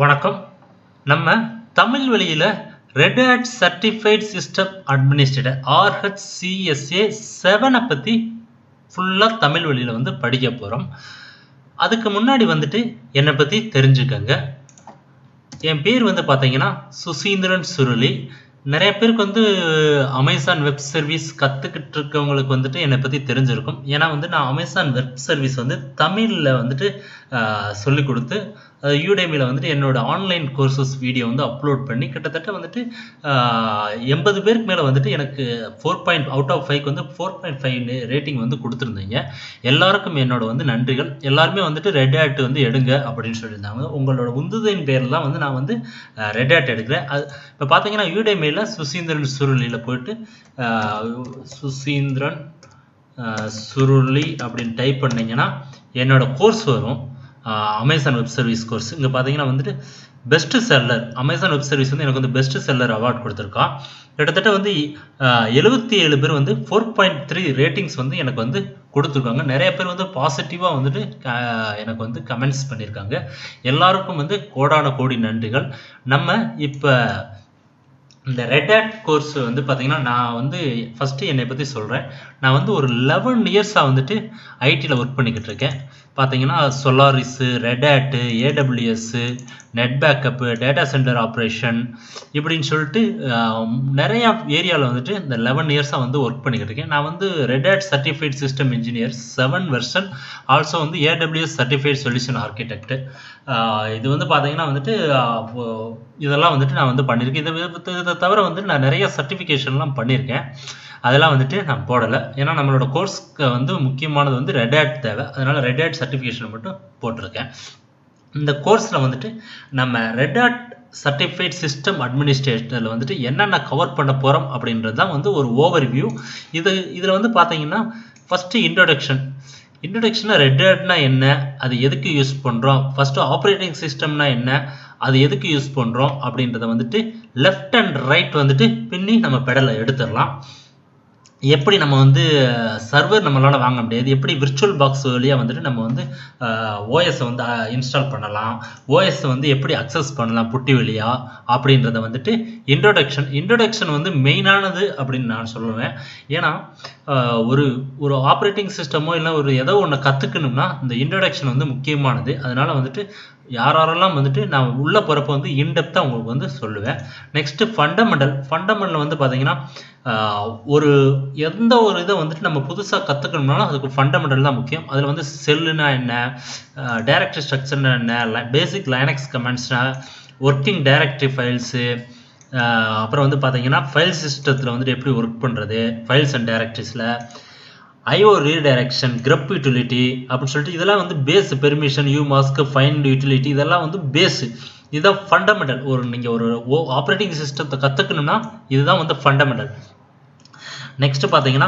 வணக்கம். நம்ம தமிழ் வழியில Redhat Certified System Administrator RHCSA 7 பத்தி ஃபுல்லா தமிழ் வழியில படிக்க போறோம். அதுக்கு முன்னாடி என்னை பத்தி தெரிஞ்சுக்கங்க. என் பேர் பாத்தீங்கன்னா சுசீந்திரன் சுருளி. நிறைய பேருக்கு அமேசான் வெப் சர்வீஸ் கத்துக்கிட்டு இருக்கவங்களுக்கு என்னை பத்தி தெரிஞ்சிருக்கும். ஏன்னா நான் அமேசான் வெப் சர்வீஸ் தமிழ்ல சொல்லிக் கொடுத்து யூடேமில என்னோட ஆன்லைன் கோர்சஸ் வீடியோ அப்லோட் பண்ணி கிட்டத்தட்ட 80 பேருக்கு மேல எனக்கு 4 out of 5 4.5 ரேட்டிங் கொடுத்துருந்தீங்க. எல்லாருக்கும் என்னோட நன்றிகள். எல்லாருமே Redhat எடுங்க அப்படின்னு சொல்லியிருந்தாங்க. உங்களோட உந்துதலின் பேர்ல தான் நான் Redhat எடுக்கிறேன். இப்போ பார்த்தீங்கன்னா யூடேமில சுசீந்திரன் சுருளியில போயிட்டு சுசீந்திரன் சுருளி அப்படின்னு டைப் பண்ணீங்கன்னா என்னோட கோர்ஸ் வரும். Amazon web service course. இங்கே பார்த்தீங்கன்னா best seller Amazon web service எனக்கு பெஸ்ட் செல்லர் அவார்ட் கொடுத்துருக்கான். கிட்டத்தட்ட 77 பேர் 4.3 ரேட்டிங்ஸ் எனக்கு கொடுத்துருக்காங்க. நிறைய பேர் பாசிட்டிவாக எனக்கு கமெண்ட்ஸ் பண்ணியிருக்காங்க. எல்லாருக்கும் கோடான கோடி நன்றிகள். நம்ம இப்போ இந்த Redhat கோர்ஸ் பார்த்தீங்கன்னா நான் ஃபர்ஸ்ட் என்னை பற்றி சொல்கிறேன். நான் ஒரு 11 இயர்ஸாக ஐடியில் ஒர்க் பண்ணிக்கிட்டு இருக்கேன். பார்த்தீங்கன்னா சொலாரிஸ், Redhat, AWS, net backup, data centre operation இப்படின்னு சொல்லிட்டு நிறையா ஏரியாவில் இந்த 11 இயர்ஸாக ஒர்க் பண்ணிக்கிட்டு இருக்கேன். நான் Redhat certified system engineer 7 version, also AWS certified solution architect. இது பார்த்தீங்கன்னா இதெல்லாம் நான் பண்ணியிருக்கேன். இதை தவிர நான் நிறைய சர்டிஃபிகேஷன்லாம் பண்ணியிருக்கேன். அதெல்லாம் நான் போடலை. ஏன்னா நம்மளோட கோர்ஸ்க்கு முக்கியமானது Redhat தேவை. அதனால Redhat சர்டிஃபிகேஷன் மட்டும் போட்டிருக்கேன். இந்த கோர்ஸில் நம்ம Redhat சர்டிஃபைட் சிஸ்டம் அட்மினிஸ்ட்ரேட்டரில் என்னென்ன கவர் பண்ண போகிறோம் அப்படின்றது தான் ஒரு ஓவர்வியூ. இதில் பார்த்தீங்கன்னா ஃபஸ்ட்டு இன்ட்ரொடக்ஷனாக Redhatனா என்ன, அது எதுக்கு யூஸ் பண்ணுறோம், ஃபஸ்ட்டு ஆப்ரேட்டிங் சிஸ்டம்னா என்ன, அது எதுக்கு யூஸ் பண்ணுறோம் அப்படின்றத லெஃப்ட் அண்ட் ரைட் பின்னி நம்ம பெடலை எடுத்துடலாம். எப்படி நம்ம சர்வர் நம்மளால வாங்க முடியாது, எப்படி விர்ச்சுவல் பாக்ஸ் வழியாக நம்ம ஓஎஸ் இன்ஸ்டால் பண்ணலாம், ஓஎஸ் எப்படி அக்சஸ் பண்ணலாம் புட்டி வழியா அப்படின்றத இன்ட்ரோடக்ஷன் மெயினானது அப்படின்னு நான் சொல்லுவேன். ஏன்னா ஒரு ஆப்ரேட்டிங் சிஸ்டமோ இல்லை ஏதோ ஒன்று கற்றுக்கணும்னா இந்த இன்ட்ரோடக்ஷன் முக்கியமானது. அதனால யாரெல்லாம் நான் உள்ள போகிறப்ப இன்டெப்த்தாக உங்களுக்கு சொல்லுவேன். நெக்ஸ்ட் ஃபண்டமெண்டல் பார்த்தீங்கன்னா எந்த ஒரு இதை நம்ம புதுசாக கற்றுக்கணும்னாலும் அதுக்கு ஃபண்டமெண்டல் தான் முக்கியம். அதில் செல்லுனா என்ன, டைரக்டரி ஸ்ட்ரக்சர்னா என்ன, பேசிக் லைனக்ஸ் கமெண்ட்ஸ்னா, ஒர்க்கிங் டைரக்டரி ஃபைல்ஸு, அப்புறம் பார்த்தீங்கன்னா ஃபைல் சிஸ்டத்தில் எப்படி ஒர்க் பண்ணுறது, ஃபைல்ஸ் அண்ட் டைரக்டரிஸில், ஐஓ ரீடைரக்ஷன், கிரப் யூட்டிலிட்டி அப்படின்னு சொல்லிட்டு இதெல்லாம் base, permission, umask, find utility, இதெல்லாம் பேஸ். இதுதான் ஃபண்டமெண்டல். நீங்கள் ஒரு ஆப்ரேட்டிங் சிஸ்டத்தை கற்றுக்கணும்னா இதுதான் ஃபண்டமெண்டல். நெக்ஸ்ட் பார்த்தீங்கன்னா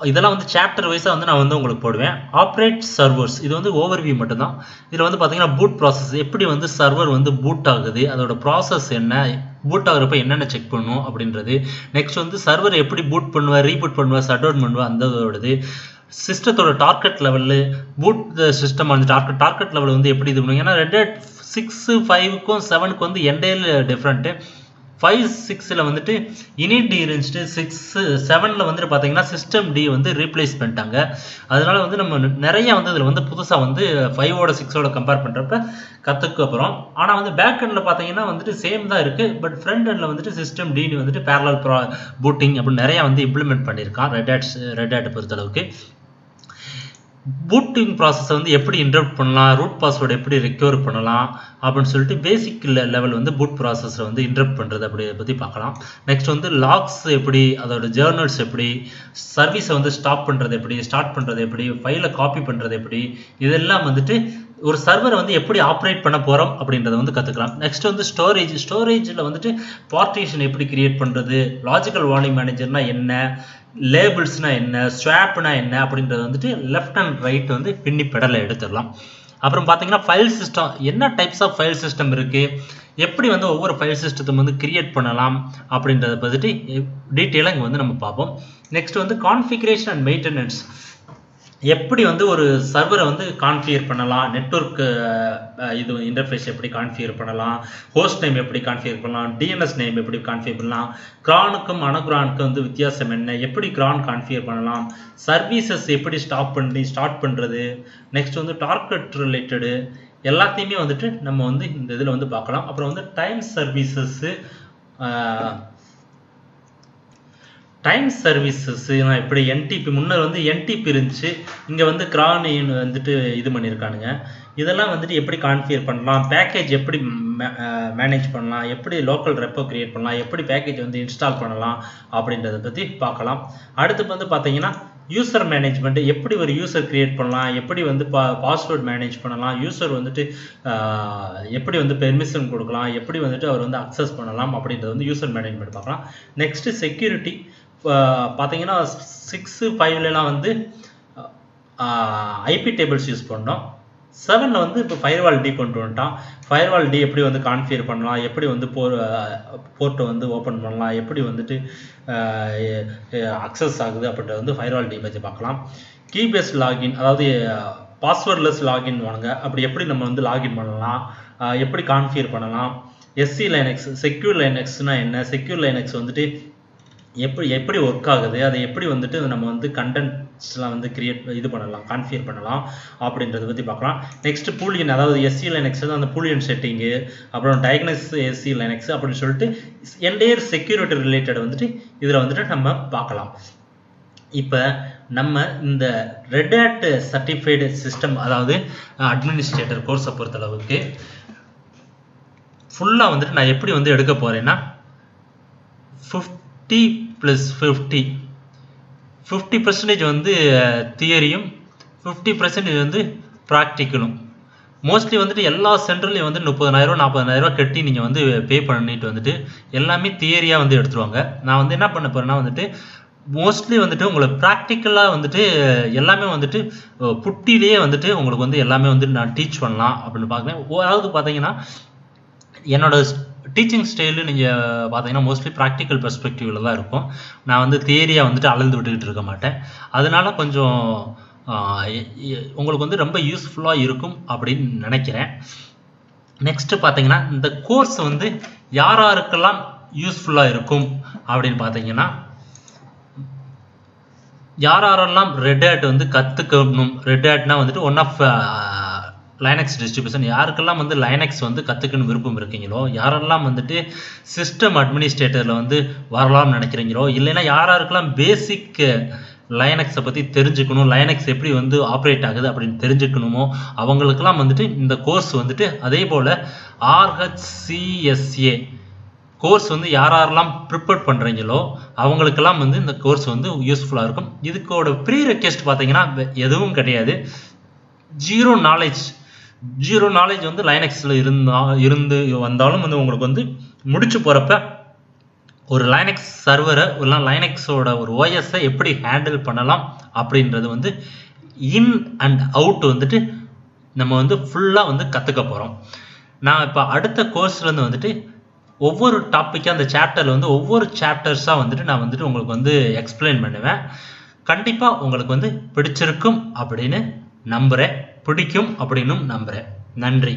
இதெல்லாம் சாப்டர் வைஸாக நான் உங்களுக்கு போடுவேன். ஆப்ரேட் சர்வர்ஸ், இது ஓவர்வியூ மட்டும்தான். இதில் பார்த்தீங்கன்னா பூட் ப்ராசஸ், எப்படி சர்வர் பூட் ஆகுது, அதோட ப்ராசஸ் என்ன, பூட் ஆகுறப்ப என்னென்ன செக் பண்ணணும் அப்படின்றது. நெக்ஸ்ட் சர்வர் எப்படி பூட் பண்ணுவேன், ரீபூட் பண்ணுவேன், ஷட் டவுன் பண்ணுவேன், அந்தோடது. சிஸ்டத்தோட target level, boot system target level எப்படி இது பண்ணுவாங்க. ஏன்னா Redhat 6, 5க்கும் 7க்கும் என்டையர் டிஃப்ரெண்ட்டு. 5, 6ல் இனிட் டி இருந்துச்சு, 6, 7ல் பார்த்தீங்கன்னா சிஸ்டம் டி ரீப்ளேஸ் பண்ணிட்டாங்க. அதனால நம்ம நிறைய இதில் புதுசாக 5ஓட 6ஓட கம்பேர் பண்ணுறப்ப கற்றுக்க போகிறோம். ஆனால் பேக் எண்டில் பார்த்தீங்கன்னா சேம் தான் இருக்குது. பட் ஃப்ரண்ட் எண்டில் சிஸ்டம் டின்னு பேரலல் பூட்டிங் அப்படின்னு நிறையா இம்ப்ளிமெண்ட் பண்ணியிருக்கான் Redhat பொறுத்தளவுக்கு. பூட்டிங் ப்ராசஸ் எப்படி இன்டரப்ட் பண்ணலாம், ரூட் பாஸ்வேர்டு எப்படி ரெக்யூர் பண்ணலாம் அப்படின்னு சொல்லிட்டு பேசிக் லெவல் பூட் ப்ராசஸில் இன்டரப்ட் பண்ணுறது அப்படி பற்றி பார்க்கலாம். நெக்ஸ்ட் லாக்ஸ் எப்படி, அதோட ஜேர்னல்ஸ் எப்படி, சர்வீஸை ஸ்டாப் பண்ணுறது எப்படி, ஸ்டார்ட் பண்ணுறது எப்படி, ஃபைலை காப்பி பண்ணுறது எப்படி, இதெல்லாம் ஒரு சர்வரை எப்படி ஆப்ரேட் பண்ண போகிறோம் அப்படின்றத கற்றுக்கலாம். நெக்ஸ்ட் ஸ்டோரேஜில் பார்ட்டிஷன் எப்படி கிரியேட் பண்ணுறது, லாஜிக்கல் வார்னிங் மேனேஜர்னா என்ன, லேபிள்ஸ்னா என்ன, ஸ்வாப்னா என்ன அப்படின்றது லெஃப்ட் அண்ட் ரைட் பின்னி பெடலை எடுத்துடலாம். அப்புறம் பார்த்தீங்கன்னா ஃபைல் சிஸ்டம், என்ன டைப்ஸ் ஆஃப் ஃபைல் சிஸ்டம் இருக்குது, எப்படி ஒவ்வொரு ஃபைல் சிஸ்டத்தை கிரியேட் பண்ணலாம் அப்படின்றத பற்றி டீட்டெயிலாக இங்கே நம்ம பார்ப்போம். நெக்ஸ்ட் கான்ஃபிகரேஷன் அண்ட் மெயின்டெனன்ஸ், எப்படி வந்து ஒரு சர்வரை வந்து கான்ஃபிகர் பண்ணலாம், நெட்வொர்க் இது இன்டர்ஃபேஸ் எப்படி கான்ஃபிகர் பண்ணலாம், ஹோஸ்ட் நேம் எப்படி கான்ஃபிகர் பண்ணலாம், டிஎன்எஸ் நேம் எப்படி கான்ஃபிகர் பண்ணலாம், கிரானுக்கும் அனகிரானுக்கும் வந்து வித்தியாசம் என்ன, எப்படி கிரான் கான்ஃபிகர் பண்ணலாம், சர்வீசஸ் எப்படி ஸ்டார்ட் பண்ணுறது, நெக்ஸ்ட் வந்து டார்கெட் ரிலேட்டடு எல்லாத்தையுமே வந்துட்டு நம்ம வந்து இந்த இதில் வந்து பார்க்கலாம். அப்புறம் வந்து டைம் சர்வீசஸ் எப்படி என்டிபி, முன்னர் வந்து என்டிபி இருந்துச்சு, இங்கே வந்து கிரான் வந்துட்டு இது பண்ணியிருக்கானுங்க. இதெல்லாம் வந்துட்டு எப்படி கான்ஃபிகர் பண்ணலாம், பேக்கேஜ் எப்படி மேனேஜ் பண்ணலாம், எப்படி லோக்கல் ரெப்போ கிரியேட் பண்ணலாம், எப்படி பேக்கேஜ் வந்து இன்ஸ்டால் பண்ணலாம் அப்படின்றத பற்றி பார்க்கலாம். அடுத்து வந்து பார்த்தீங்கன்னா யூசர் மேனேஜ்மெண்ட், எப்படி ஒரு யூசர் கிரியேட் பண்ணலாம், எப்படி வந்து பாஸ்வேர்ட் மேனேஜ் பண்ணலாம், யூசர் வந்துட்டு எப்படி வந்து பெர்மிஷன் கொடுக்கலாம், எப்படி வந்துட்டு அவர் வந்து அக்சஸ் பண்ணலாம் அப்படின்றது வந்து யூசர் மேனேஜ்மெண்ட் பார்க்கலாம். நெக்ஸ்ட் செக்யூரிட்டி பார்த்தீங்கன்னா 6.5லாம் வந்து ஐபி டேபிள்ஸ் யூஸ் பண்ணோம். 7ல் வந்து இப்போ ஃபயர்வால் டி கொண்டு வந்துட்டான். ஃபயர்வால் டி எப்படி வந்து கான்ஃபிகர் பண்ணலாம், எப்படி வந்து போர்ட்டை வந்து ஓப்பன் பண்ணலாம், எப்படி வந்துட்டு அக்சஸ் ஆகுது அப்படின்றது வந்து ஃபயர்வால் டி பற்றி பார்க்கலாம். கீ பேஸ்ட் லாகின், அதாவது பாஸ்வேர்ட்லெஸ் லாகின் வாங்க, அப்படி எப்படி நம்ம வந்து லாகின் பண்ணலாம், எப்படி கான்ஃபிகர் பண்ணலாம். எஸ்சி லைனக்ஸ், செக்யூர் லைனக்ஸ்னா என்ன, செக்யூர் லைனக்ஸ் வந்துட்டு எப்படி ஒர்க் ஆகுது, அதை எப்படி வந்துட்டு நம்ம வந்து கண்டென்ட்ஸ்லாம் வந்து இது பண்ணலாம், கான்ஃபிகர் பண்ணலாம் அப்படின்றத பற்றி பார்க்கலாம். நெக்ஸ்ட் பூலியன், அதாவது எஸ்சி லைனக்ஸ் அந்த பூலியன் செட்டிங்கு, அப்புறம் டயக்னஸ் எஸ்சி லைனக்ஸ் அப்படின்னு சொல்லிட்டு என்டையர் செக்யூரிட்டி ரிலேட்டட் வந்துட்டு இதில் வந்துட்டு நம்ம பார்க்கலாம். இப்போ நம்ம இந்த ரெட்ஹேட் சர்டிஃபைடு சிஸ்டம், அதாவது அட்மினிஸ்ட்ரேட்டர் கோர்ஸை பொறுத்தளவுக்கு ஃபுல்லாக வந்துட்டு நான் எப்படி வந்து எடுக்க போகிறேன்னா 50% வந்து தியரியும் 50% வந்து ப்ராக்டிக்கலும். மோஸ்ட்லி வந்துட்டு எல்லா சென்டர்லையும் வந்து 30,000 40,000 கட்டி நீங்கள் வந்து பே பண்ணிட்டு வந்துட்டு எல்லாமே தியரியாக வந்து எடுத்துருவாங்க. நான் வந்து என்ன பண்ண போகிறேன்னா வந்துட்டு மோஸ்ட்லி வந்துட்டு உங்களுக்கு ப்ராக்டிக்கலாக வந்துட்டு எல்லாமே வந்துட்டு புட்டிலேயே வந்துட்டு உங்களுக்கு வந்து எல்லாமே வந்து நான் டீச் பண்ணலாம் அப்படின்னு பார்க்குறேன். அதாவது பார்த்தீங்கன்னா என்னோட டீச்சிங் ஸ்டைலு நீங்கள் பார்த்தீங்கன்னா மோஸ்ட்லி ப்ராக்டிக்கல் பெர்ஸ்பெக்டிவில் தான் இருக்கும். நான் வந்து தியரியாக வந்துட்டு அளந்து விட்டுக்கிட்டு இருக்க மாட்டேன். அதனால கொஞ்சம் உங்களுக்கு வந்து ரொம்ப யூஸ்ஃபுல்லாக இருக்கும் அப்படின்னு நினைக்கிறேன். நெக்ஸ்ட்டு பார்த்தீங்கன்னா இந்த கோர்ஸ் வந்து யாருக்கெல்லாம் யூஸ்ஃபுல்லாக இருக்கும் அப்படின்னு பார்த்தீங்கன்னா, யாரெல்லாம் ரெட்ஹேட் வந்து கற்றுக்கணும், ரெட்ஹேட்னா வந்துட்டு ஒன் ஆஃப் லைனக்ஸ் டிஸ்ட்ரிபியூஷன், யாருக்கெல்லாம் வந்து லைனக்ஸ் வந்து கற்றுக்கணும் விருப்பம் இருக்கீங்களோ, யாரெல்லாம் வந்துட்டு சிஸ்டம் அட்மினிஸ்ட்ரேட்டரில் வந்து வரலாம்னு நினைக்கிறீங்களோ, இல்லைன்னா யாருக்கெல்லாம் பேசிக் லைனக்ஸை பற்றி தெரிஞ்சுக்கணும், லைனக்ஸ் எப்படி வந்து ஆப்ரேட் ஆகுது அப்படின்னு தெரிஞ்சுக்கணுமோ அவங்களுக்கெல்லாம் வந்துட்டு இந்த கோர்ஸ் வந்துட்டு, அதே போல் RHCSA கோர்ஸ் வந்து யாரெல்லாம் ப்ரிப்பேர் பண்ணுறீங்களோ அவங்களுக்கெல்லாம் வந்து இந்த கோர்ஸ் வந்து யூஸ்ஃபுல்லாக இருக்கும். இதுக்கோட ப்ரீ ரெக்வெஸ்ட் பார்த்தீங்கன்னா எதுவும் கிடையாது. ஜீரோ நாலேஜ் வந்து லைனக்ஸில் இருந்து வந்தாலும் வந்து உங்களுக்கு வந்து முடிச்சு போகிறப்ப ஒரு லைனக்ஸ் சர்வரை இல்லை லைனக்ஸோட ஒரு ஓஎஸ்ஸை எப்படி ஹேண்டில் பண்ணலாம் அப்படின்றது வந்து இன் அண்ட் அவுட் வந்துட்டு நம்ம வந்து ஃபுல்லாக வந்து கற்றுக்க போகிறோம். நான் இப்போ அடுத்த கோர்ஸ்லேருந்து வந்துட்டு ஒவ்வொரு டாப்பிக்காக அந்த சாப்டரில் வந்து ஒவ்வொரு சாப்டர்ஸாக வந்துட்டு நான் வந்துட்டு உங்களுக்கு வந்து எக்ஸ்பிளைன் பண்ணுவேன். கண்டிப்பாக உங்களுக்கு வந்து பிடிச்சிருக்கும் அப்படின்னு நம்புகிறேன், பிடிக்கும் அப்படின்னு நம்புகிறேன். நன்றி.